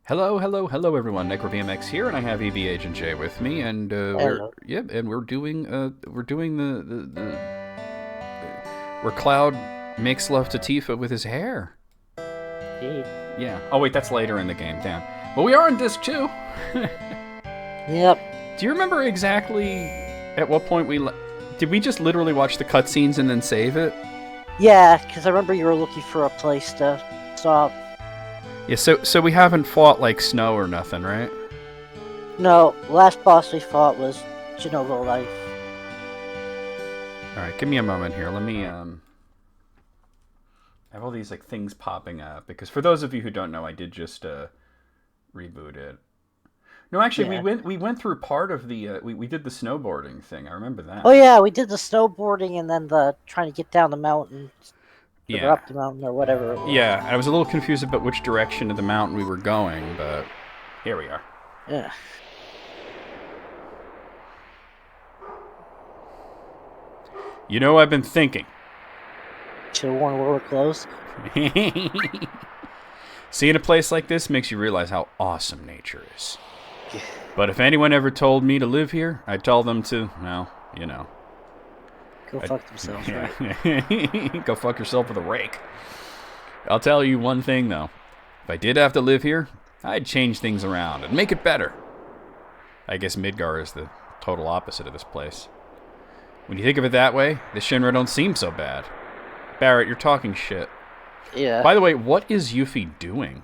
Hello, hello, hello, everyone. NecroVMX here, and I have EV Agent J with me, and Hello. we're doing where Cloud makes love to Tifa with his hair. Indeed. Yeah. Oh wait, that's later in the game. Damn. But we are on disc 2. Yep. Do you remember exactly at what point did we just literally watch the cutscenes and then save it? Yeah, because I remember you were looking for a place to stop. Yeah. So we haven't fought like Snow or nothing, right? No, last boss we fought was Genova Life. All right. Give me a moment here. Let me I have all these like things popping up because for those of you who don't know, I did just reboot it. No, actually, Yeah. we went through part of the we did the snowboarding thing. I remember that. Oh yeah, we did the snowboarding and then the trying to get down the mountain, or Yeah, up the mountain, or whatever it was. yeah. I was a little confused about which direction of the mountain we were going, but here we are. Yeah. You know, I've been thinking. Should have worn where we're closed. Seeing a place like this makes you realize how awesome nature is. But if anyone ever told me to live here, I'd tell them to, well, you know. Go fuck themselves, right? Go fuck yourself with a rake. I'll tell you one thing, though. If I did have to live here, I'd change things around and make it better. I guess Midgar is the total opposite of this place. When you think of it that way, the Shinra don't seem so bad. Barrett, you're talking shit. Yeah. By the way, what is Yuffie doing?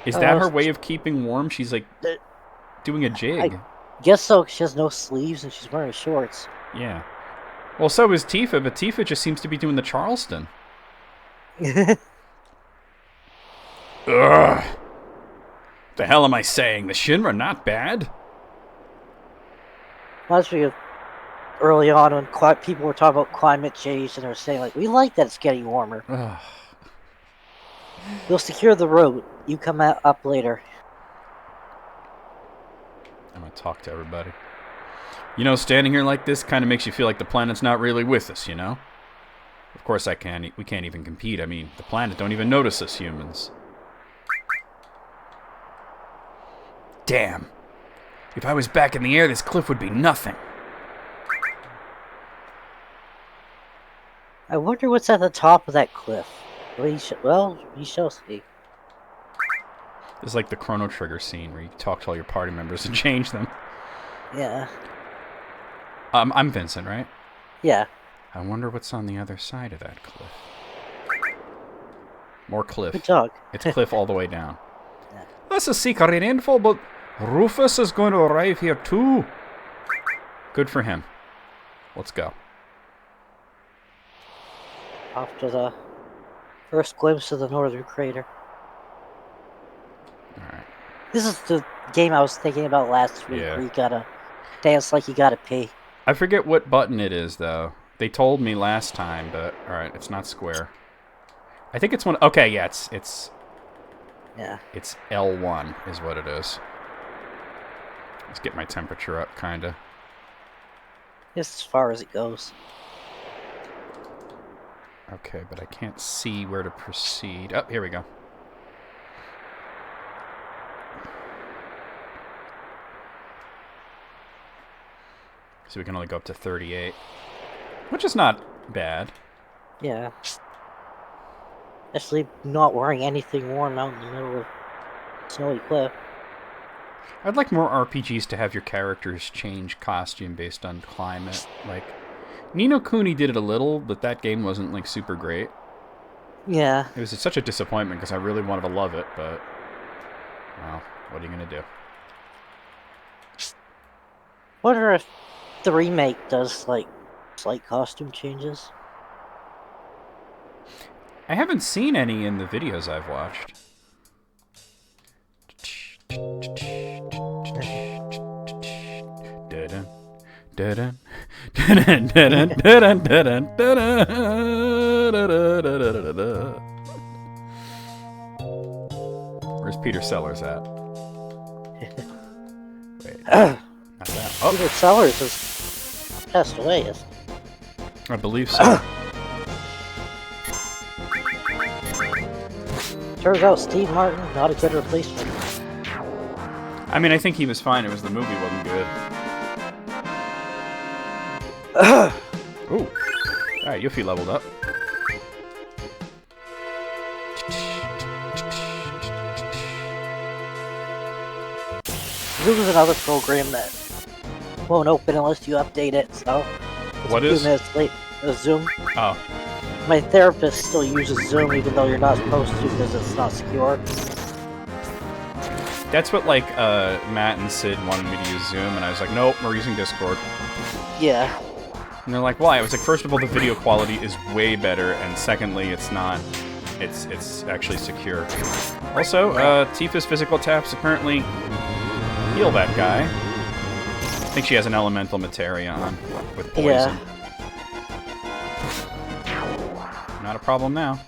Is that her way of keeping warm? She's like doing a jig. I guess so. She has no sleeves and she's wearing shorts. Yeah. Well, so is Tifa, but Tifa just seems to be doing the Charleston. Ugh. The hell am I saying? The Shinra not bad? Reminds me of early on when people were talking about climate change and they were saying, like, we like that it's getting warmer. Ugh. We'll secure the road. You come up later. I'm gonna talk to everybody. You know, standing here like this kind of makes you feel like the planet's not really with us, you know? Of course we can't even compete. I mean, the planet don't even notice us humans. Damn. If I was back in the air, this cliff would be nothing. I wonder what's at the top of that cliff. We shall see. It's like the Chrono Trigger scene where you talk to all your party members and change them. Yeah. I'm Vincent, right? Yeah. I wonder what's on the other side of that cliff. More cliff. Good dog. It's cliff all the way down. Yeah. That's a secret info, but Rufus is going to arrive here too. Good for him. Let's go. After the first glimpse of the northern crater. Alright. This is the game I was thinking about last week, Yeah. where you gotta dance like you gotta pee. I forget what button it is, though. They told me last time, but alright, it's not square. I think it's one. Okay, yeah, it's L1 is what it is. Let's get my temperature up, kinda. Just as far as it goes. Okay, but I can't see where to proceed. Oh, here we go. So we can only go up to 38. Which is not bad. Yeah. Especially not wearing anything warm out in the middle of snowy cliff. I'd like more RPGs to have your characters change costume based on climate. Like, Ni no Kuni did it a little, but that game wasn't, like, super great. Yeah. It was such a disappointment because I really wanted to love it, but... well, what are you gonna do? Wonder if the remake does, like, slight costume changes. I haven't seen any in the videos I've watched. Where's Peter Sellers at? Wait, not that. Oh, Peter Sellers has passed away, isn't he? I believe so. Turns out Steve Martin, not a good replacement. I mean, I think he was fine. It was the movie wasn't good. Ooh. Alright, Yuffie leveled up. Zoom is another program that won't open unless you update it, so... What a is? few minutes late. Zoom. Oh. My therapist still uses Zoom even though you're not supposed to because it's not secure. That's what, like, Matt and Sid wanted me to use Zoom, and I was like, nope, we're using Discord. Yeah. And they're like, why? I was like, first of all, the video quality is way better, and secondly, it's not... It's actually secure. Also, Tifa's physical taps apparently heal that guy. I think she has an elemental materia on with poison. Yeah. Not a problem now.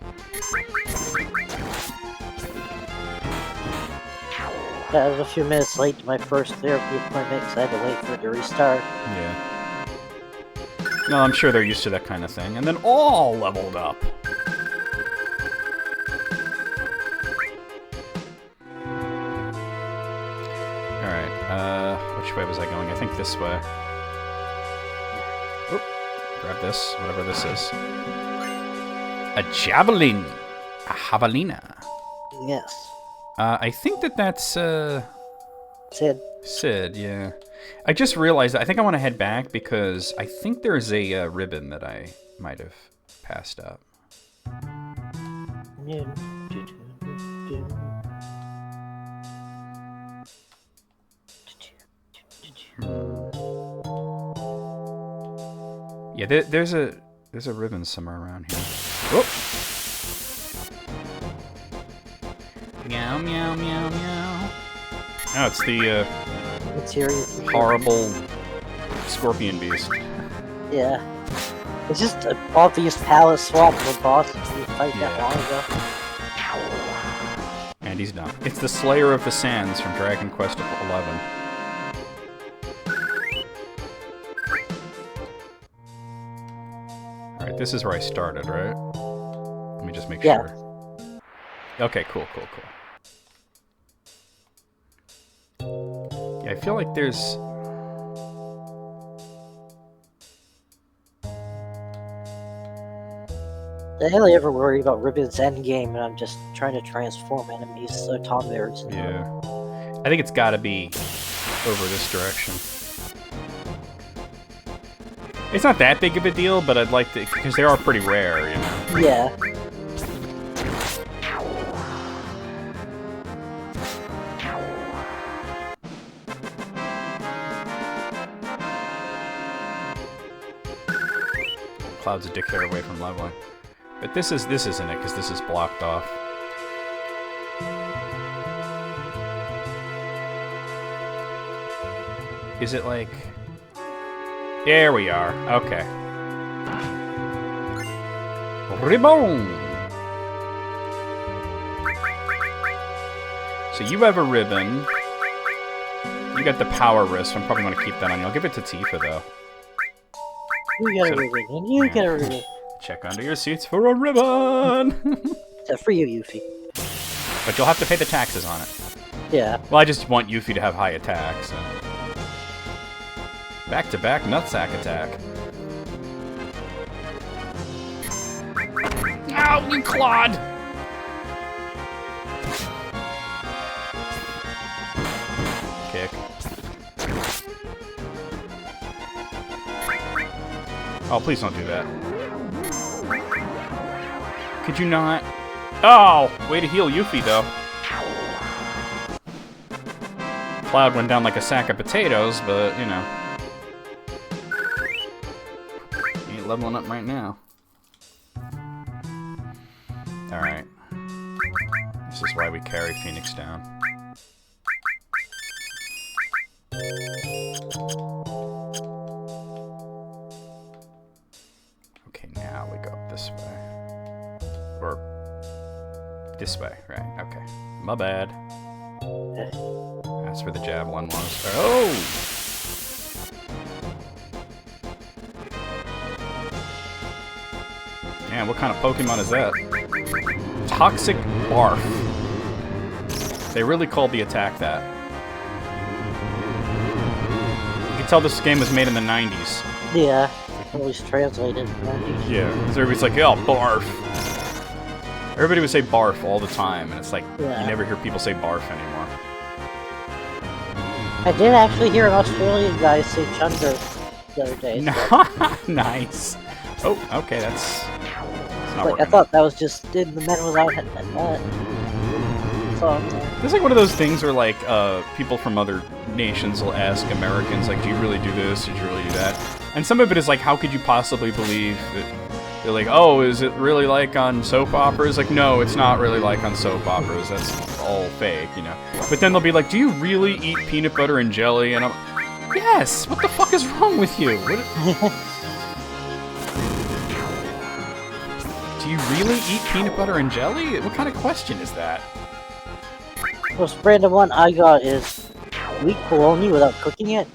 I was a few minutes late to my first therapy appointment because I had to wait for it to restart. Yeah. No, I'm sure they're used to that kind of thing. And then all leveled up. Alright, which way was I going? I think this way. Oop. Grab this, whatever this is. A javelin! A javelina. Yes. I think that's, Sid. Sid, yeah. I just realized that I think I want to head back because I think there's a ribbon that I might have passed up. Yeah, there's a ribbon somewhere around here. Whoop! Meow, meow, meow, meow. Oh, it's the horrible scorpion beast. Yeah. It's just an obvious palace swap of a boss we fight that long ago. And he's done. It's the Slayer of the Sands from Dragon Quest XI. Alright, this is where I started, right? Let me just make sure. Okay, cool. Yeah, I feel like there's... I only ever worry about Ribbon's endgame, and I'm just trying to transform enemies so Tom varies. Yeah. I think it's gotta be over this direction. It's not that big of a deal, but I'd like to... because they are pretty rare, you know? Yeah. Cloud's a dick hair away from leveling. But this isn't it, because this is blocked off. Is it like... There we are. Okay. Ribbon! So you have a ribbon. You got the power wrist, so I'm probably going to keep that on you. I'll give it to Tifa, though. You got a ribbon, and you get a ribbon. Check under your seats for a ribbon! Except for you, Yuffie. But you'll have to pay the taxes on it. Yeah. Well, I just want Yuffie to have high attack, so... Back-to-back nutsack attack. Ow, you clod! Kick. Oh, please don't do that. Could you not? Oh! Way to heal Yuffie, though. Cloud went down like a sack of potatoes, but, you know. He ain't leveling up right now. Alright. This is why we carry Phoenix down. Okay, now we go up this way. Or this way, right? Okay. My bad. That's where the javelin was. Oh! Man, what kind of Pokemon is that? Toxic Barf. They really called the attack that. You can tell this game was made in the 90s. Yeah, always translated. Yeah, because everybody's like, oh, barf. Everybody would say barf all the time, and it's like, you never hear people say barf anymore. I did actually hear an Australian guy say chunder the other day. So. Nice. Oh, okay, that's not like, I thought that was just in the men without song. It's like one of those things where, like, people from other nations will ask Americans, like, do you really do this? Did you really do that? And some of it is like, how could you possibly believe that? They're like, oh, is it really like on soap operas? Like, no, it's not really like on soap operas. That's all fake, you know. But then they'll be like, do you really eat peanut butter and jelly? And I'm, yes. What the fuck is wrong with you? Do you really eat peanut butter and jelly? What kind of question is that? The most random one I got is wheat bologna without cooking it.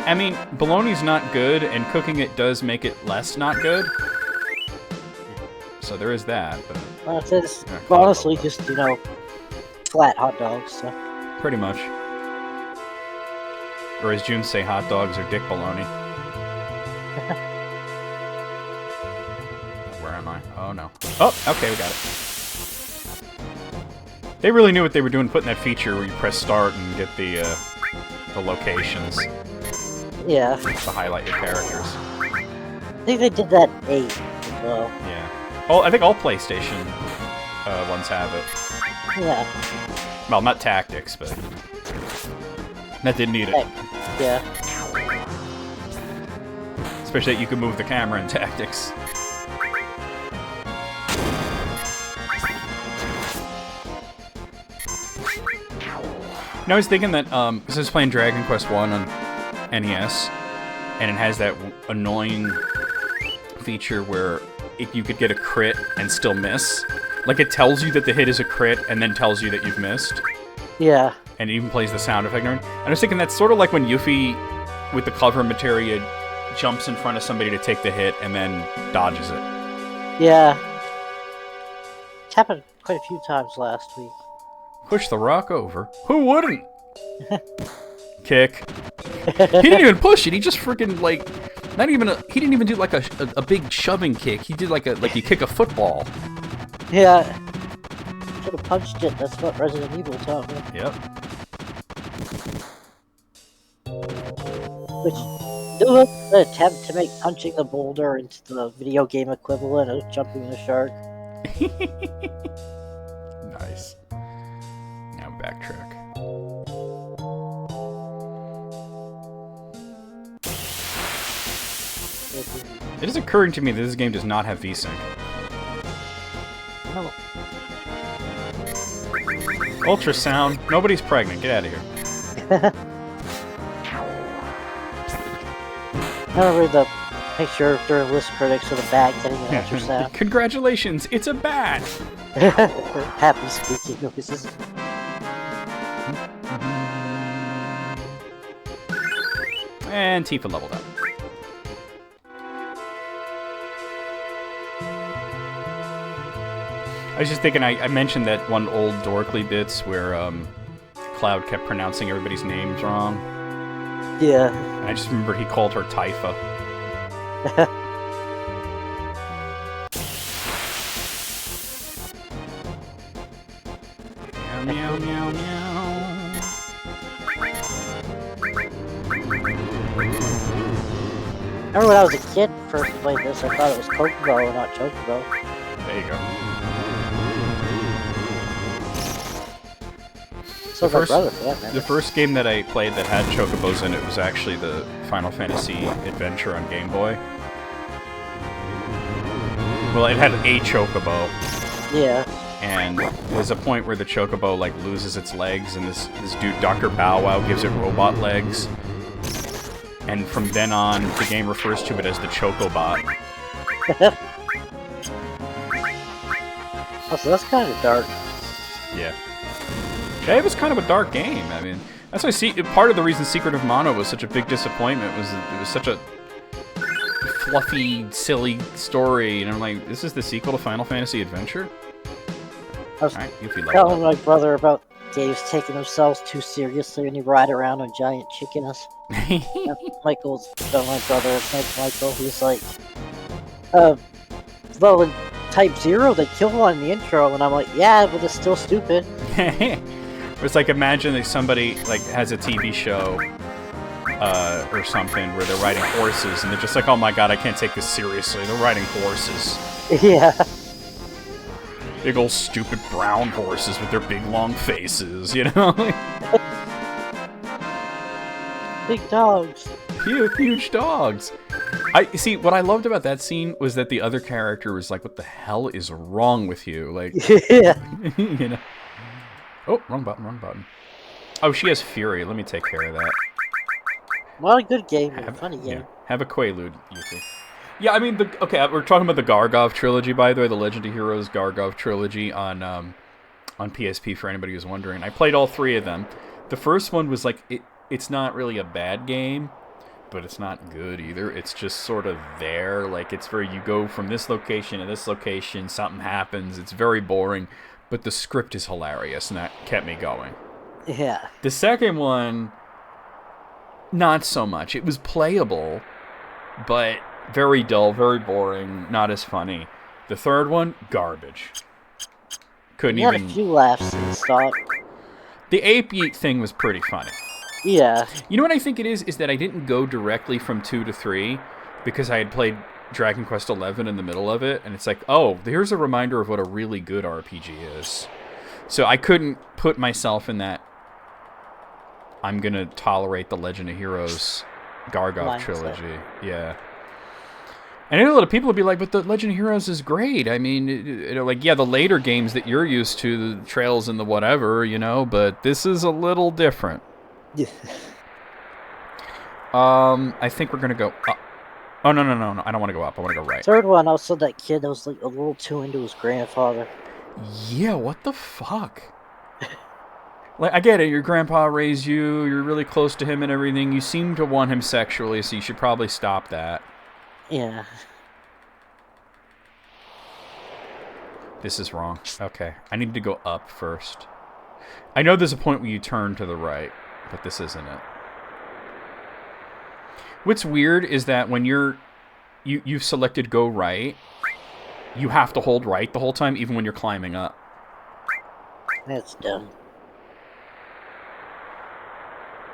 I mean, bologna's not good, and cooking it does make it less not good. So there is that. But it's honestly just, you know, flat hot dogs. So. Pretty much. Or as June say, hot dogs are dick bologna. Where am I? Oh no. Oh, okay, we got it. They really knew what they were doing putting that feature where you press start and get the locations. Yeah. To highlight your characters. I think they did that 8 as well. Yeah. Oh, I think all PlayStation ones have it. Yeah. Well, not tactics, but that didn't need it. Yeah. Especially that you can move the camera in tactics. Now I was thinking that, because I was playing Dragon Quest 1 on NES, and it has that annoying feature where you could get a crit and still miss. Like, it tells you that the hit is a crit, and then tells you that you've missed. Yeah. And it even plays the sound effect. And I was thinking that's sort of like when Yuffie, with the cover materia, jumps in front of somebody to take the hit, and then dodges it. Yeah. It's happened quite a few times last week. Push the rock over. Who wouldn't? Kick. He didn't even push it. He just freaking, like, not even a. He didn't even do like a big shoving kick. He did like you kick a football. Yeah. Should have punched it. That's what Resident Evil taught me. Yep. Which do an attempt to make punching the boulder into the video game equivalent of jumping the shark. Nice. Now backtrack. It is occurring to me that this game does not have VSync. No. Ultrasound. Nobody's pregnant. Get out of here. I remember the picture during list critics of the bat getting an ultrasound. Congratulations, it's a bat! Happy squeaky noises. And Tifa leveled up. I was just thinking, I mentioned that one old Dorkly bits where Cloud kept pronouncing everybody's names wrong. Yeah. And I just remember he called her Tifa. Meow, meow, meow, I remember when I was a kid first played this, I thought it was Kokobo and not Chocobo. There you go. So the first game that I played that had Chocobos in it was actually the Final Fantasy Adventure on Game Boy. Well, it had a Chocobo. Yeah. And there's a point where the Chocobo, like, loses its legs, and this dude, Dr. Bow Wow, gives it robot legs. And from then on, the game refers to it as the Chocobot. Oh, so that's kind of dark. Yeah. Yeah, it was kind of a dark game. I mean, that's why part of the reason Secret of Mana was such a big disappointment was that it was such a fluffy, silly story. And I'm like, this is the sequel to Final Fantasy Adventure? I was Alright, Yuffie leveled telling up. my brother about games taking themselves too seriously when you ride around on giant chickens. And Michael's my brother, it's like Michael, he's like, well, in Type 0, they kill one in the intro, and I'm like, yeah, but it's still stupid. It's like, imagine that somebody like has a TV show or something where they're riding horses, and they're just like, oh my god, I can't take this seriously. They're riding horses. Yeah. Big old stupid brown horses with their big long faces, you know? Big dogs. Huge dogs. I see. What I loved about that scene was that the other character was like, "What the hell is wrong with you?" Like, Yeah. you know. Oh, wrong button. Wrong button. Oh, she has fury. Let me take care of that. What a good game. Funny game. Yeah, have a Quaalude, Yuffie. Yeah, I mean, okay, we're talking about the Gargov trilogy, by the way, the Legend of Heroes Gargov trilogy on PSP. For anybody who's wondering, I played all three of them. The first one was like it's not really a bad game, but it's not good either. It's just sort of there. Like, it's very, you go from this location to this location, something happens. It's very boring, but the script is hilarious, and that kept me going. Yeah. The second one, not so much. It was playable, but very dull, very boring, not as funny. The third one, garbage. Couldn't You had even... a few laughs and stuff. The ape yeet thing was pretty funny. Yeah. You know what I think it is that I didn't go directly from 2 to 3 because I had played Dragon Quest XI in the middle of it, and it's like, oh, here's a reminder of what a really good RPG is. So I couldn't put myself in that I'm going to tolerate the Legend of Heroes Gargov trilogy. Yeah. And I know a lot of people would be like, but the Legend of Heroes is great. I mean, like, yeah, the later games that you're used to, the Trails and the whatever, you know, but this is a little different. Yeah. I think we're gonna go up. Oh, no, I don't want to go up. I want to go right. Third one, also that kid that was like a little too into his grandfather. Yeah, what the fuck? Like, I get it. Your grandpa raised you. You're really close to him and everything. You seem to want him sexually, so you should probably stop that. Yeah. This is wrong. Okay, I need to go up first. I know there's a point where you turn to the right, but this isn't it. What's weird is that when you've selected go right, you have to hold right the whole time, even when you're climbing up. That's dumb.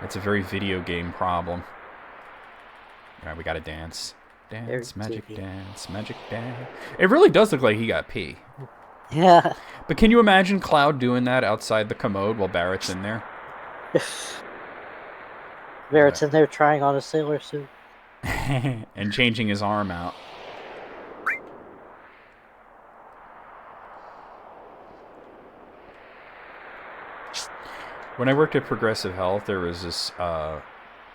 That's a very video game problem. Alright, we gotta dance. Dance, magic dance, magic dance. It really does look like he got pee. Yeah. But can you imagine Cloud doing that outside the commode while Barrett's in there? Barrett's in there trying on a sailor suit. And changing his arm out. When I worked at Progressive Health, there was this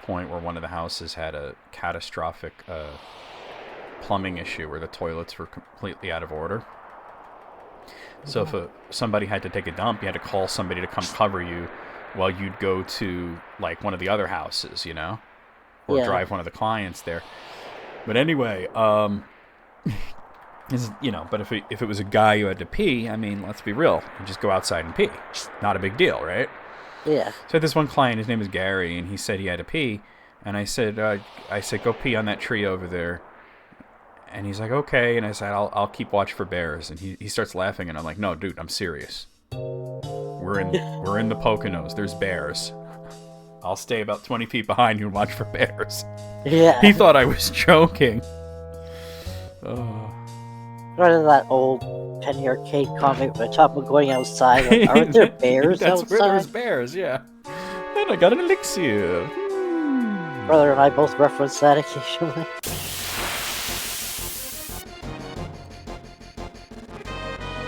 point where one of the houses had a catastrophic plumbing issue where the toilets were completely out of order. So if somebody had to take a dump, you had to call somebody to come cover you while you'd go to, like, one of the other houses, you know? Or drive one of the clients there. But anyway, you know, but if it was a guy who had to pee, I mean, let's be real. You just go outside and pee. Not a big deal, right? Yeah. So I had this one client, his name is Gary, and he said he had to pee. And I said, go pee on that tree over there. And he's like, okay. And I said, I'll keep watch for bears. And he starts laughing, and I'm like, no, dude, I'm serious. We're in the Poconos. There's bears. I'll stay about 20 feet behind you and watch for bears. Yeah. He thought I was joking. Rather than that old Penny Arcade comic where I talk about going outside. Like, aren't there bears That's outside? where there's bears, yeah. And I got an elixir. Brother and I both reference that occasionally.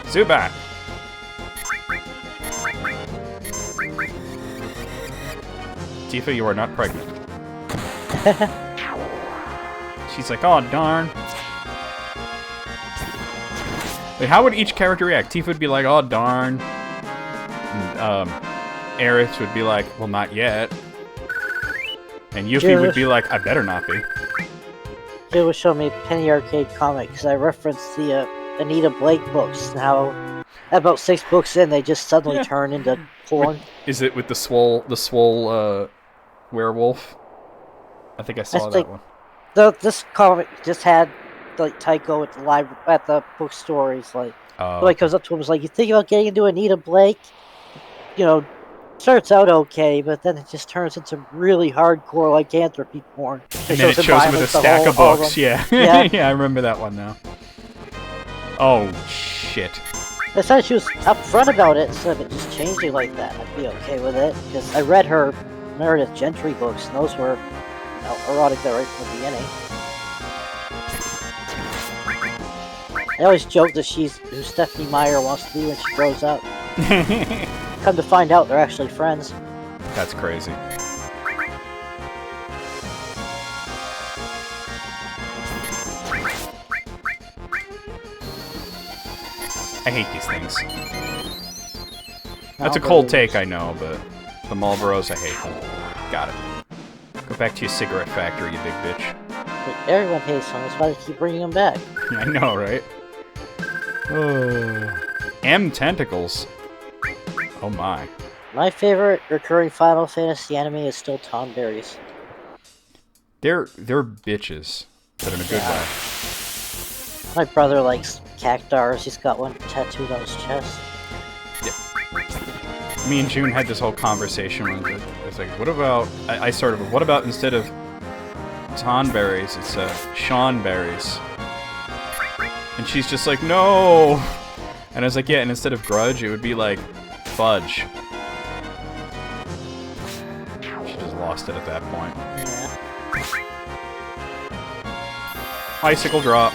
Zubat. Tifa, you are not pregnant. She's like, oh, darn. Wait, how would each character react? Tifa would be like, oh, darn. And, Aerith would be like, well, not yet. And Yuffie would be like, I better not be. It was showing me Penny Arcade comic because I referenced the Anita Blake books and how About 6 books in, they just suddenly Yeah. turn into With, porn. is it with the swole werewolf? I think I I saw that think one. this comic just had like Tycho at the at the bookstore. He's like, Oh, somebody okay. comes up to him, and is like, "You think about getting into Anita Blake?" You know, starts out okay, but then it just turns into really hardcore lycanthropy porn. And It then shows it him shows him buying with a like the stack whole of all of books. them. Yeah, Yeah, yeah, I remember that one now. Oh shit. I said she was upfront about it instead of it just changing like that. I'd be okay with it because I read her Meredith Gentry books, and those were erotic there right from the beginning. I always joke that she's who Stephanie Meyer wants to be when she grows up. Come to find out, they're actually friends. That's crazy. I hate these things. That's a cold take, I know, but the Marlboros, I hate them. Got it. Go back to your cigarette factory, you big bitch. Everyone hates them. That's why they keep bringing them back. I know, right? M tentacles. Oh my. My favorite recurring Final Fantasy anime is still Tonberries. They're bitches, but in a good way. My brother likes cactars. He's got one tattooed on his chest. Me and June had this whole conversation with it. It's like, what about... I started with, what about instead of Tonberries, it's Sean Berries? And she's just like, no! And I was like, yeah, and instead of Grudge, it would be like Fudge. She just lost it at that point. Yeah. Icicle drop.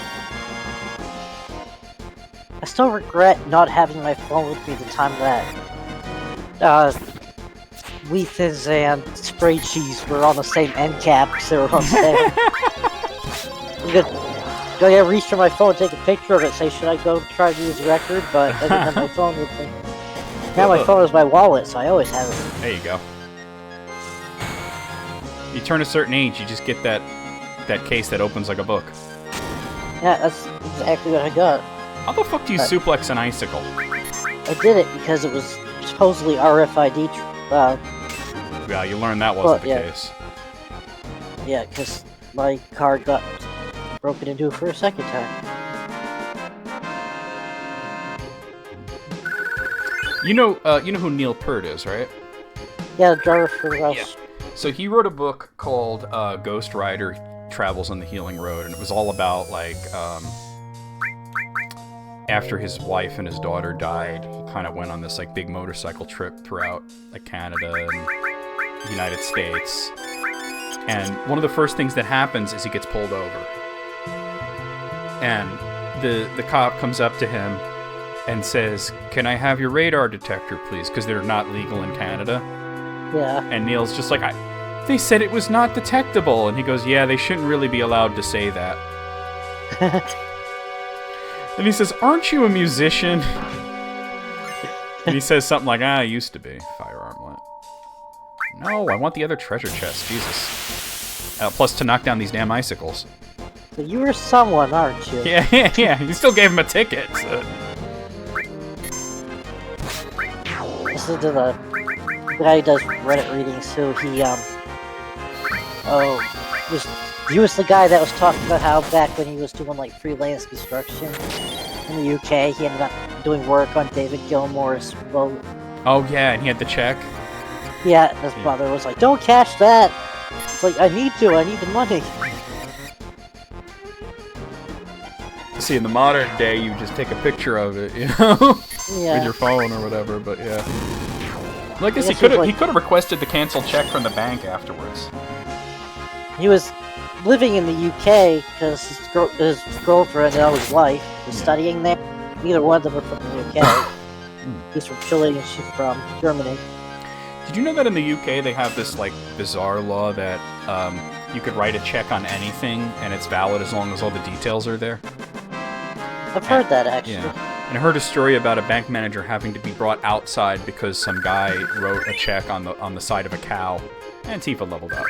I still regret not having my phone with me the time that Weethins and Spray Cheese were on the same end cap because they were on sale. I reached for my phone, take a picture of it, say, should I go try to use the record? But I didn't have my phone with me. Now my phone is my wallet, so I always have it. There you go. You turn a certain age, you just get that case that opens like a book. Yeah, that's exactly what I got. How the fuck do you suplex an icicle? I did it because it was supposedly RFID. Yeah, you learned that wasn't the yeah. case. Yeah, because my card got broken into for a second time. You know who Neil Peart is, right? Yeah, the driver for us. Yeah. So he wrote a book called Ghost Rider Travels on the Healing Road, and it was all about like after his wife and his daughter died, he kind of went on this like big motorcycle trip throughout like Canada and the United States. And one of the first things that happens is he gets pulled over. And the cop comes up to him and says, "Can I have your radar detector, please?" Because they're not legal in Canada. Yeah. And Neil's just like, they said it was not detectable. And he goes, yeah, they shouldn't really be allowed to say that. And he says, aren't you a musician? And he says something like, I used to be. Firearm lit. No, I want the other treasure chest. Jesus. Plus to knock down these damn icicles. But you were someone, aren't you? Yeah. You still gave him a ticket. So. Listen to the guy who does Reddit readings too. He was the guy that was talking about how back when he was doing like freelance construction in the UK, he ended up doing work on David Gilmour's boat. Oh yeah, and he had the check. Yeah, his mother was like, "Don't cash that." It's like, I need the money. See, in the modern day, you just take a picture of it, you know, Yeah. with your phone or whatever. But yeah, well, I guess he guess could have he was like- requested the canceled check from the bank afterwards. He was living in the UK because his girlfriend and his wife was studying there. Neither one of them are from the UK. He's from Chile and she's from Germany. Did you know that in the UK they have this like bizarre law that you could write a check on anything and it's valid as long as all the details are there? I've heard that actually. Yeah. And I heard a story about a bank manager having to be brought outside because some guy wrote a check on the side of a cow. And Tifa leveled up.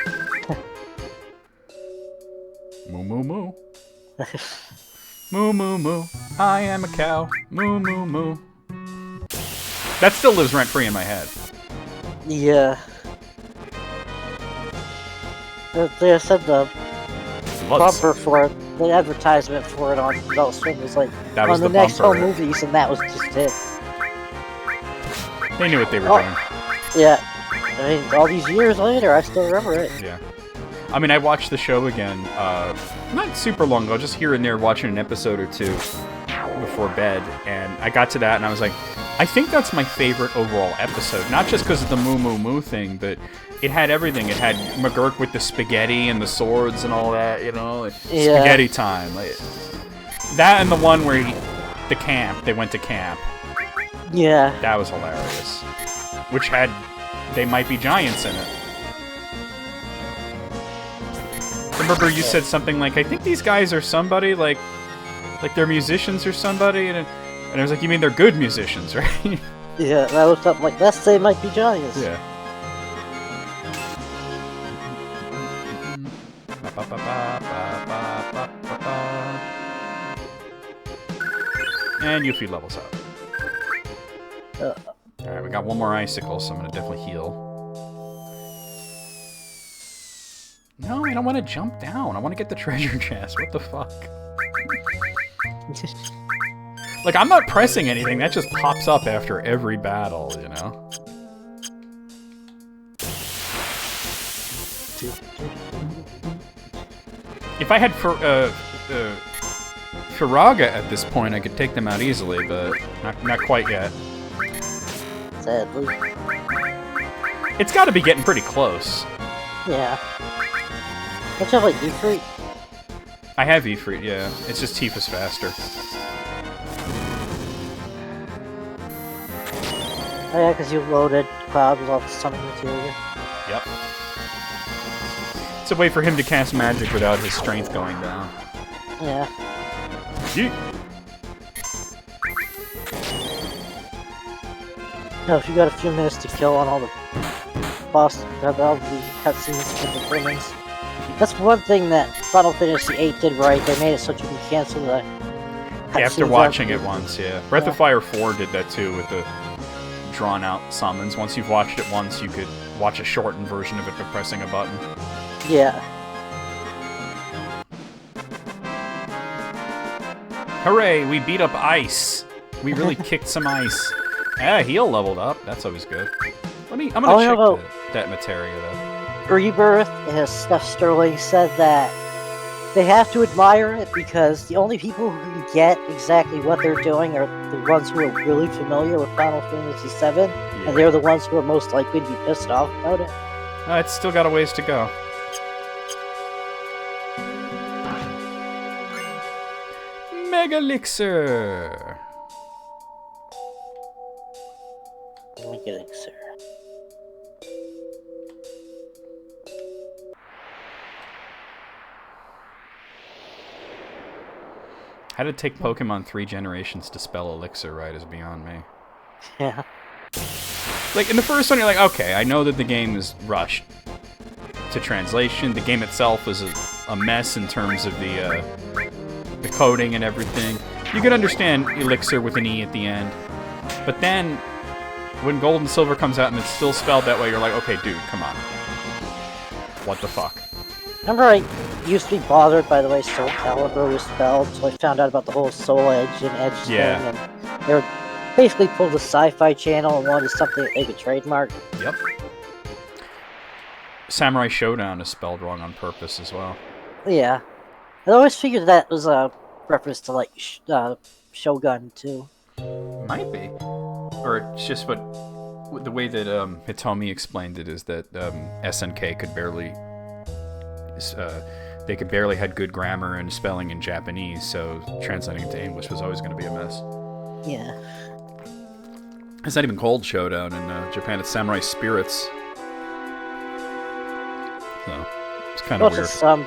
Moo moo moo. Moo moo moo. I am a cow. Moo moo moo. That still lives rent-free in my head. Yeah. They said the bumper for it, the advertisement for it on Adult Swim was like, that was on the next bumper. home movies, and that was just it. They knew what they were doing. Yeah. I mean, all these years later, I still remember it. Yeah. I mean, I watched the show again, not super long ago, just here and there watching an episode or two before bed, and I got to that and I was like, I think that's my favorite overall episode. Not just because of the moo moo moo thing, but it had everything. It had McGurk with the spaghetti and the swords and all that, you know? Spaghetti time. Like, that and the one where they went to camp. Yeah. That was hilarious. Which had They Might Be Giants in it. Remember you said something like, I think these guys are somebody, like they're musicians or somebody, and I was like, you mean they're good musicians, right? Yeah, that was something like, that's They Might Be Giants. Yeah. And Yuffie levels up. Alright, we got one more icicle, so I'm gonna definitely heal. No, I don't want to jump down. I want to get the treasure chest. What the fuck? Like, I'm not pressing anything. That just pops up after every battle, you know? If I had Firaga at this point, I could take them out easily, but not quite yet. Sadly. It's got to be getting pretty close. Yeah. Don't you have, like, Ifrit? I have Ifrit, yeah. It's just Tifa's faster. Oh yeah, because you loaded Cloud with all the summoning material. Yep. It's a way for him to cast magic without his strength going down. Yeah. Yeet. No, if you got a few minutes to kill on all the boss, all the cutscenes and the brimmings. That's one thing that Final Fantasy VIII did right. They made it so you can cancel the cutscenes After watching after. it once, yeah. Breath of Fire 4 did that too with the drawn-out summons. Once you've watched it once, you could watch a shortened version of it by pressing a button. Yeah. Hooray, we beat up ice. We really kicked some ice. Yeah, heal leveled up. That's always good. I'm gonna check that materia though. Rebirth, as Steph Sterling said, that they have to admire it because the only people who can get exactly what they're doing are the ones who are really familiar with Final Fantasy VII, Yeah. and they're the ones who are most likely to be pissed off about it. It's still got a ways to go. Mega Elixir! Let me get it, sir. How did it take Pokemon 3 generations to spell Elixir right is beyond me. Yeah. Like, in the first one, you're like, okay, I know that the game is rushed to translation. The game itself is a mess in terms of the coding and everything. You can understand Elixir with an E at the end. But then, when Gold and Silver comes out and it's still spelled that way, you're like, okay, dude, come on. What the fuck? Remember, I used to be bothered by the way Soul Calibur was spelled, so I found out about the whole Soul Edge and Edge thing, and they were basically pulled the Sci-Fi Channel and wanted something that they could trademark. Yep. Samurai Showdown is spelled wrong on purpose as well. Yeah. I always figured that was a reference to, like, Shogun, too. Might be. Or it's just the way that Hitomi explained it is that SNK could barely... they could barely had good grammar and spelling in Japanese, so translating it to English was always going to be a mess. Yeah. It's not even called Showdown in Japan, it's Samurai Spirits. So, it's kind of weird. Some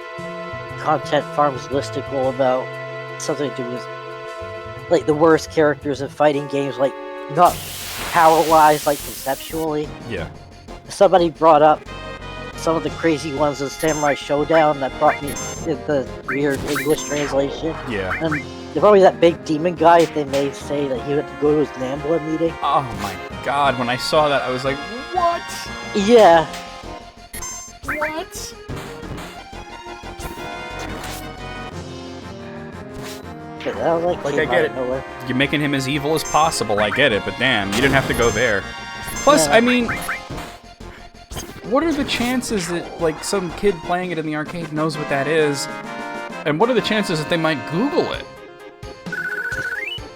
content farms listicle about something to do with, like, the worst characters in fighting games, like, not power-wise, like, conceptually. Yeah. Somebody brought up some of the crazy ones in Samurai Showdown that brought me the weird English translation. Yeah. And There's always that big demon guy. They may say that he had to go to his NAMBLA meeting. Oh my god, when I saw that, I was like, what? Yeah. What? But that was Like, I get it. Nowhere. You're making him as evil as possible, I get it, but damn, you didn't have to go there. Plus, Yeah. I mean, what are the chances that, like, some kid playing it in the arcade knows what that is? And what are the chances that they might Google it?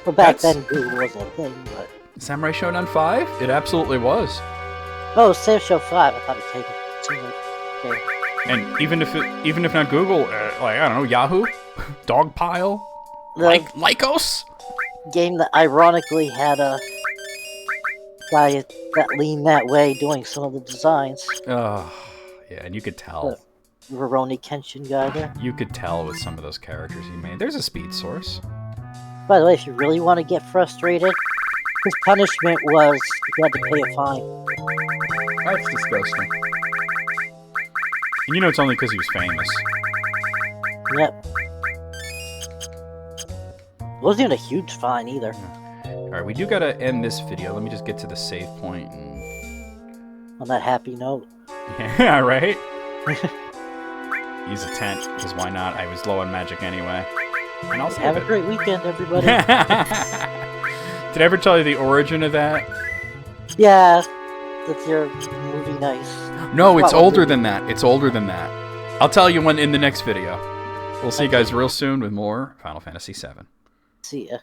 Well, back then Google wasn't a thing, but... Samurai Shodown 5? It absolutely was. Oh, Save Show 5, I thought it seemed like... Okay. And even if not Google, like, I don't know, Yahoo? Dogpile? The Lycos? game that ironically had a guy that leaned that way doing some of the designs. Oh, yeah, and you could tell. The Rurouni Kenshin guy there. You could tell with some of those characters he made. There's a speed source. By the way, if you really want to get frustrated, his punishment was you had to pay a fine. That's disgusting. And you know it's only because he was famous. Yep. It wasn't even a huge fine either. Alright, we do gotta end this video. Let me just get to the save point and... On that happy note. Yeah, right? Use a tent, because why not? I was low on magic anyway. And I'll save Have it. a great weekend, everybody. Did I ever tell you the origin of that? Yeah, that's your movie nice. No, it's Well, older than that. It's older than that. I'll tell you when in the next video. We'll see you guys real soon with more Final Fantasy VII. See ya.